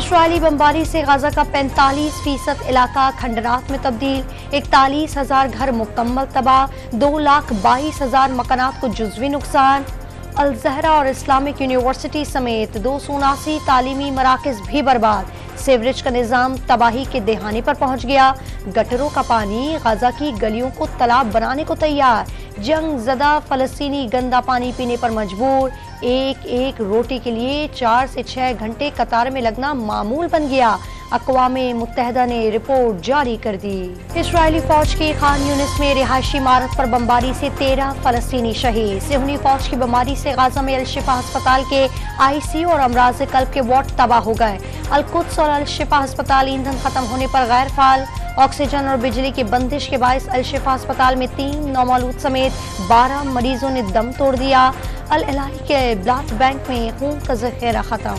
Israeli बमबारी से Gaza का 45% इलाका खंडरात में तब्दील, 41,000 घर मुकम्मल तबाह, 2,22,000 मकानात को जुज़वी नुकसान। अल ज़हरा और इस्लामिक यूनिवर्सिटी समेत 279 तालीमी मराकज़ भी बर्बाद, सीवरेज का निज़ाम तबाही के देहाने पर पहुंच गया। गटरों का पानी गाजा की गलियों को तालाब बनाने को तैयार, जंग ज़दा फ़लस्तीनी गंदा पानी पीने पर मजबूर। एक एक रोटी के लिए 4 से 6 घंटे कतार में लगना मामूल बन गया। अक़वामे मुत्तहदा ने रिपोर्ट जारी कर दी। इस्राएली फौज की खान यूनिस में रिहायशी इमारत पर बमबारी से 13 फ़लस्तीनी शहीद। सिहनी फौज की बमबारी से गाजा में अल-शिफा अस्पताल के ICU और अमराज़ क़ल्ब के वार्ड तबाह हो गए। अल-कुद्स और अल-शिफा अस्पताल ईंधन खत्म होने पर गैर फाल, ऑक्सीजन और बिजली की बंदिश के बायस अल-शिफा अस्पताल में 3 नौमौलूद समेत 12 मरीजों ने दम तोड़ दिया। अल-अलाही के ब्लड बैंक में खून का ज़ख़ीरा खत्म।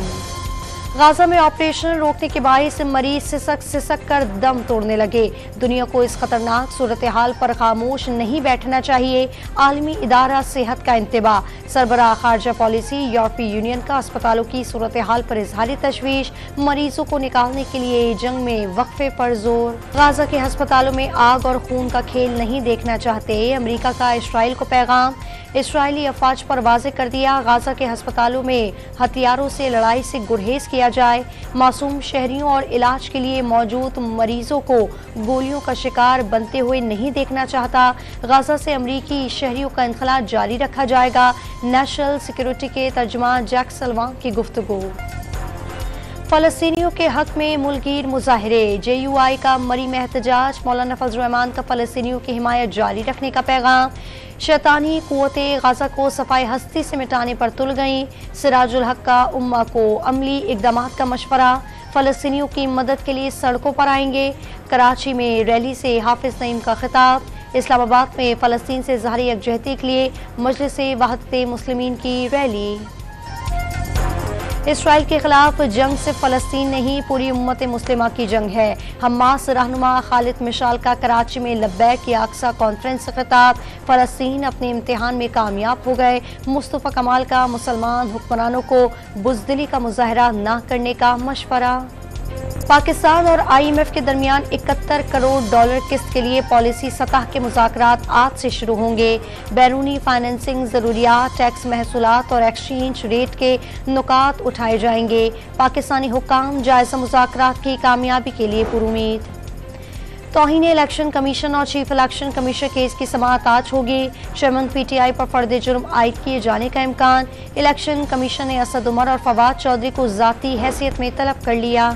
गाजा में ऑपरेशन रोकने के बायस मरीज सिसक सिसक कर दम तोड़ने लगे। दुनिया को इस खतरनाक सूरत हाल पर खामोश नहीं बैठना चाहिए। आलमी इदारा सेहत का इंतबाह, सरबराह खारजा पॉलिसी यूरोपीय यूनियन का अस्पतालों की सूरत हाल पर इजहारी तशवीश, मरीजों को निकालने के लिए जंग में वक्फे पर जोर। गाजा के अस्पतालों में आग और खून का खेल नहीं देखना चाहते, अमरीका का इसराइल को पैगाम। इसराइली अफवाज पर वाज़ेह कर दिया, गाजा के अस्पतालों में हथियारों से लड़ाई से गुरेज किया जाए। मासूम शहरियों और इलाज के लिए मौजूद मरीजों को गोलियों का शिकार बनते हुए नहीं देखना चाहता। गाजा से अमरीकी शहरियों का इनखला जारी रखा जाएगा। नेशनल सिक्योरिटी के तर्जुमान जैक सलवान की गुफ्तगू। फ़लस्तीनियों के हक में मुल्कीर मुजाहरे, JUI का मरी में एहतजाज, मौलाना फजल रहमान का फ़लस्तीनियों की हिमायत जारी रखने का पैगाम। शैतानी कुव्वतें गाजा को सफाई हस्ती से मिटाने पर तुल गईं, सिराजुल हक का उम्मा को अमली इक़दामात का मशवरा। फ़लस्तीनियों की मदद के लिए सड़कों पर आएंगे। कराची में रैली से हाफिज नईम का खिताब। इस्लामाबाद में फ़लस्तीन से ज़ाहिर यकजहती के लिए मजलिस वहदत मुस्लिमीन की रैली। इसराइल के खिलाफ जंग से फ़लस्तीन नहीं, पूरी उम्मत मुस्लिमा की जंग है। हमास रहनुमा खालिद मिशाल का कराची में लब्बैक की अक्सा कॉन्फ्रेंस से खिताब। फ़लस्तीन अपने इम्तिहान में कामयाब हो गए। मुस्तफ़ा कमाल का मुसलमान हुक्मरानों को बुज़दिली का मुजाहरा न करने का मशवरा। पाकिस्तान और IMF के दरमियान 71 करोड़ डॉलर किस्त के लिए पॉलिसी सतह के मुज़ाकरात आज से शुरू होंगे। बैरूनी फाइनेंसिंग ज़रूरियात, टैक्स महसूलात और एक्सचेंज रेट के नुकात उठाए जाएंगे। पाकिस्तानी हुक्काम जायज़ा मुज़ाकरात की कामयाबी के लिए पुरुमीद। तौहीन इलेक्शन कमीशन और चीफ इलेक्शन कमीशन केस की समाअत आज होगी। चेयरमैन PTI पर फर्द जुर्म आयद किए जाने का इम्कान। इलेक्शन कमीशन ने असद उमर और फवाद चौधरी को ज़ाती हैसियत में तलब कर लिया।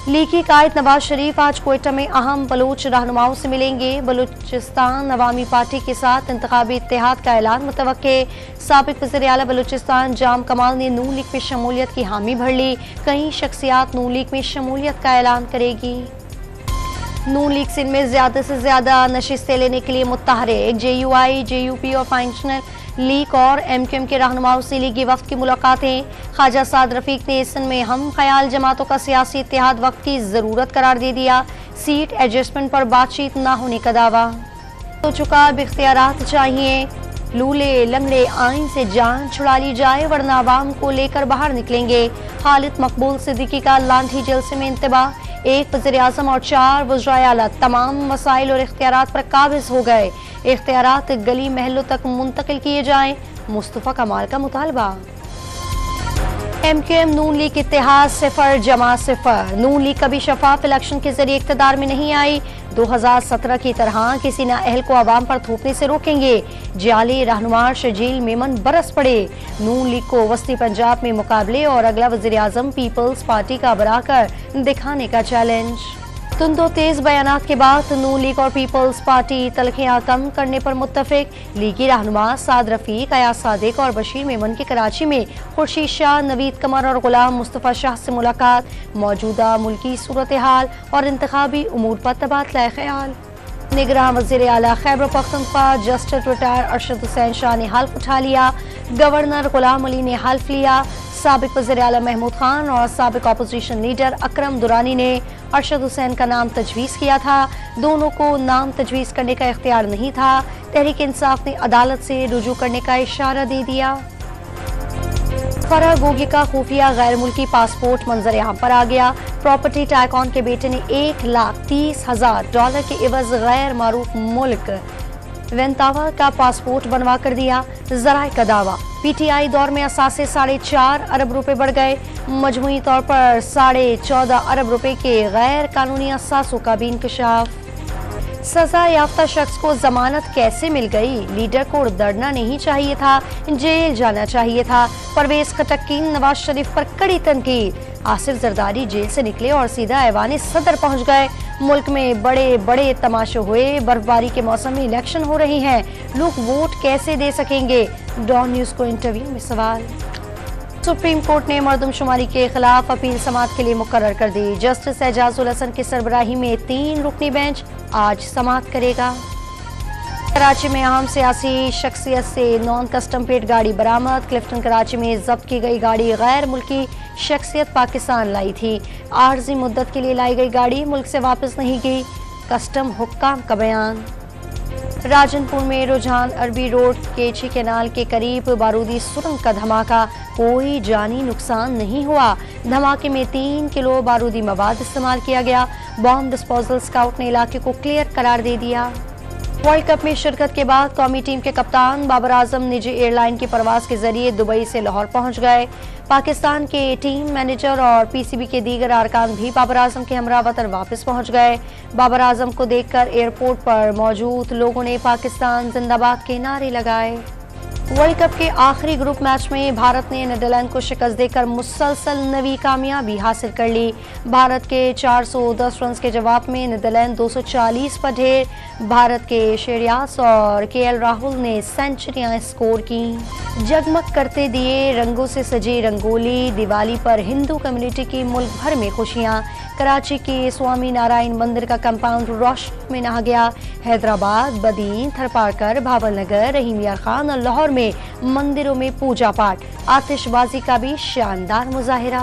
लीगी कायद नवाज शरीफ आज क्वेटा में अहम बलूच रहनुमाओं से मिलेंगे। बलूचिस्तान अवामी पार्टी के साथ इंतखाबी इत्तेहाद का ऐलान मुतवक्के। साबिक वज़ीर आला बलूचिस्तान जाम कमाल ने नून लीग में शमूलियत की हामी भर ली। कई शख्सियात नून लीग में शमूलियत का ऐलान करेगी। नून लीग सिंध में ज़्यादा से ज़्यादा नशिस्तें लेने के लिए मुत्तहरिक। JUI, JUP और फाइनेंशियल लीग और MQM के रहनुमाओं से लीगी वफ्द की मुलाकातें। ख्वाजा साद रफीक ने सिंध में हम ख्याल जमातों का सियासी इत्तेहाद वक्त की ज़रूरत करार दे दिया। सीट एडजस्टमेंट पर बातचीत न होने का दावा। हो चुका अब इख्तियारात चाहिए, लूले लंगड़े आइन से जान छुड़ा ली जाए वरना आवाम को लेकर बाहर निकलेंगे। खालिद मकबूल सिद्दीकी का लांठी जलसे में इंतबाह। एक वज़ीर आज़म और 4 वज़राए आला तमाम वसाइल और इख्तियारात पर काबिज हो गए। इख्तियारात गली महलों तक मुंतकिल किए जाएं, मुस्तफ़ा कमाल का मुतालबा। MQM नून लीग इत्तेहाद सिफर जमा सिफर। नून लीग कभी शफाफ इलेक्शन के जरिए इक़्तिदार में नहीं आई। 2017 की तरह किसी नाअहल को आवाम पर थोपने से रोकेंगे। जाली रहनुमा शजील मेमन बरस पड़े। नून लीग को वस्ती पंजाब में मुकाबले और अगला वज़ीर आज़म पीपल्स पार्टी का बनाकर दिखाने का चैलेंज। तुंदो तेज बयानात के बाद नून लीग और पीपल्स पार्टी तलखियां कम करने पर मुत्तफिक। लीगी रहनुमा साद रफीक, अयाज सादिक और बशीर मेमन की कराची में खुर्शीद शाह, नवीद कमर और गुलाम मुस्तफ़ा शाह से मुलाकात। मौजूदा मुल्की सूरत हाल और इंतखाबी उमूर पर तबादला ख्याल। निगरान वज़ीर आला खैबर पख्तूनख्वा जस्टिस रिटायर अरशद हुसैन शाह ने हल्फ उठा लिया। गवर्नर गुलाम अली ने हल्फ लिया। साबिक वज़ीर आला महमूद खान और साबिक अपोजिशन लीडर अकरम दुरानी ने अरशद हुसैन का नाम तजवीज़ किया था। दोनों को नाम तजवीज़ करने का इख्तियार नहीं था। तहरीक इंसाफ ने अदालत से रुजू करने का इशारा दे दिया। फराह गोगी का खुफिया गैर मुल्की पासपोर्ट मंजर आम पर आ गया। प्रॉपर्टी टाइकॉन के बेटे ने $1,30,000 के एवज गैर मारूफ मुल्क वेंतावा का पासपोर्ट बनवा कर दिया। जराए का दावा, पीटीआई दौर में असासे 4.5 अरब रुपए बढ़ गए। मजमूई तौर पर 14.5 अरब रुपए के गैर कानूनी असासों का भी इंकशाफ। सजा याफ्ता शख्स को जमानत कैसे मिल गई? लीडर को डरना नहीं चाहिए था, जेल जाना चाहिए था। परवेज खटक की नवाज शरीफ पर कड़ी तनकीद। आसिफ जरदारी जेल से निकले और सीधा ऐवान सदर पहुंच गए। मुल्क में बड़े बड़े तमाशे हुए। बर्फबारी के मौसम में इलेक्शन हो रही हैं, लोग वोट कैसे दे सकेंगे? डॉन न्यूज को इंटरव्यू में सवाल। सुप्रीम कोर्ट ने मर्दमशुमारी के खिलाफ अपील समाअत के लिए मुकर्रर कर दी। जस्टिस एजाजुल हसन की सरबराही में 3 रुकनी बेंच आज समाअत करेगा। कराची में अहम सियासी शख्सियत से नॉन कस्टम पेट गाड़ी बरामद। क्लिफ्टन कराची में जब्त की गई गाड़ी गैर मुल्की शख्सियत पाकिस्तान लाई थी। आर्जी मुद्दत के लिए लाई गई गाड़ी मुल्क से वापस नहीं गई, कस्टम हुक्काम का बयान। राजनपुर में रुझान अरबी रोड केची कैनाल के करीब बारूदी सुरंग का धमाका, कोई जानी नुकसान नहीं हुआ। धमाके में 3 किलो बारूदी मवाद इस्तेमाल किया गया। बॉम्ब डिस्पोजल स्काउट ने इलाके को क्लियर करार दे दिया। वर्ल्ड कप में शिरकत के बाद कौमी टीम के कप्तान बाबर आजम निजी एयरलाइन की परवाज के जरिए दुबई से लाहौर पहुंच गए। पाकिस्तान के टीम मैनेजर और पीसीबी के दीगर अरकान भी बाबर आजम के हमरा वतन वापस पहुंच गए। बाबर आजम को देखकर एयरपोर्ट पर मौजूद लोगों ने पाकिस्तान जिंदाबाद के नारे लगाए। वर्ल्ड कप के आखिरी ग्रुप मैच में भारत ने नीदरलैंड को शिकस्त देकर मुसलसल नवी कामयाबी हासिल कर ली। भारत के 410 रन के जवाब में नीदरलैंड 240 पर ढेर। भारत के शेरियास और केएल राहुल ने सेंचुरियां स्कोर की। जगमग करते दिए, रंगों से सजी रंगोली। दिवाली पर हिंदू कम्युनिटी की मुल्क भर में खुशियां। कराची के स्वामी नारायण मंदिर का कंपाउंड रोशनी में नहा गया। हैदराबाद, बदीन, थरपारकर, भावल नगर, रहीम यार खान और लाहौर में मंदिरों में पूजा पाठ, आतिशबाजी का भी शानदार मुजाहिरा।